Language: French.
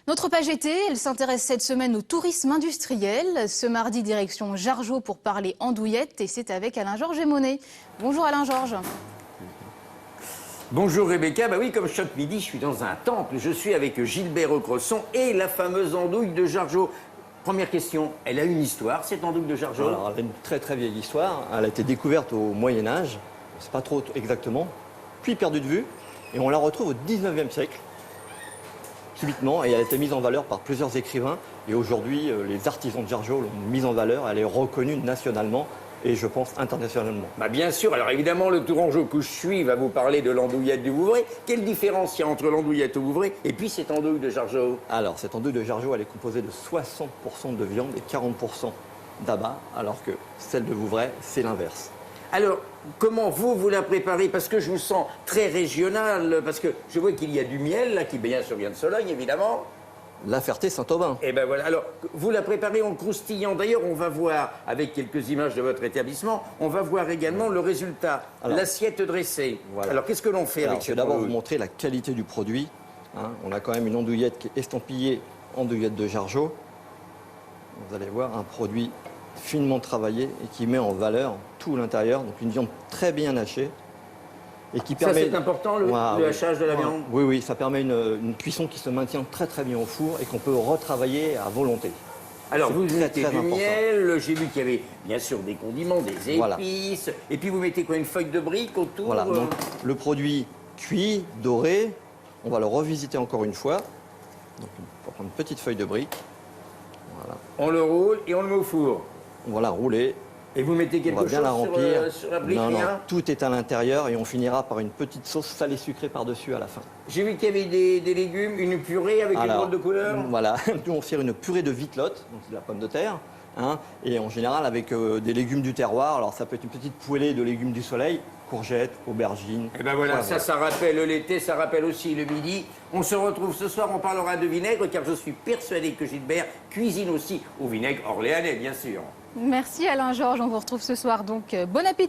Notre page été, elle s'intéresse cette semaine au tourisme industriel. Ce mardi, direction Jargeau pour parler andouillette et c'est avec Alain-Georges Monet. Bonjour Alain-Georges. Bonjour Rebecca, bah oui, comme chaque midi, je suis dans un temple. Je suis avec Gilbert Recresson et la fameuse andouille de Jargeau. Première question, elle a une histoire, cette andouille de Jargeau? Alors, elle a une très très vieille histoire. Elle a été découverte au Moyen-Âge, on ne sait pas trop exactement, puis perdue de vue, et on la retrouve au 19e siècle, subitement, et elle a été mise en valeur par plusieurs écrivains. Et aujourd'hui, les artisans de Jargeau l'ont mise en valeur, elle est reconnue nationalement et je pense internationalement. Bah bien sûr, alors évidemment, le Tourangeau que je suis va vous parler de l'andouillette du Vouvray. Quelle différence il y a entre l'andouillette au Vouvray et puis cette andouille de Jargeau? Alors, cette andouille de Jargeau, elle est composée de 60% de viande et 40% d'abat, alors que celle de Vouvray, c'est l'inverse. Alors, comment vous la préparez? Parce que je vous sens très régional, parce que je vois qu'il y a du miel, là, qui bien sûr vient de Sologne, évidemment. La Ferté-Saint-Aubin. Et ben voilà, alors, vous la préparez en croustillant. D'ailleurs, on va voir, avec quelques images de votre établissement, on va voir également le résultat, l'assiette dressée. Voilà. Alors, qu'est-ce que l'on fait avec Je vais d'abord vous montrer la qualité du produit. On a quand même une andouillette qui est estampillée andouillette de Jargeau. Vous allez voir un produit finement travaillé et qui met en valeur tout l'intérieur. Donc une viande très bien hachée. Et qui permet... Ça, c'est important, le hachage de la viande? Oui, oui, ça permet une cuisson qui se maintient très très bien au four et qu'on peut retravailler à volonté. Alors, vous mettez du important. miel, j'ai vu qu'il y avait bien sûr des condiments, des épices, et puis vous mettez quoi, une feuille de brique autour? Voilà, donc le produit cuit, doré, on va le revisiter encore une fois. Donc on va prendre une petite feuille de brique. Voilà. On le roule et on le met au four. On va la rouler. Et vous mettez quelque chose sur la brique? Non, tout est à l'intérieur et on finira par une petite sauce salée sucrée par-dessus à la fin. J'ai vu qu'il y avait des légumes, une purée avec une drôle de couleur. Voilà, nous on sert une purée de vitelotte, donc c'est de la pomme de terre, et en général avec des légumes du terroir. Alors ça peut être une petite poêlée de légumes du soleil, courgettes, aubergines. Et ben voilà, ça rappelle l'été, ça rappelle aussi le midi. On se retrouve ce soir, on parlera de vinaigre, car je suis persuadé que Gilbert cuisine aussi au vinaigre orléanais, bien sûr. Merci Alain-Georges, on vous retrouve ce soir donc. Bon appétit.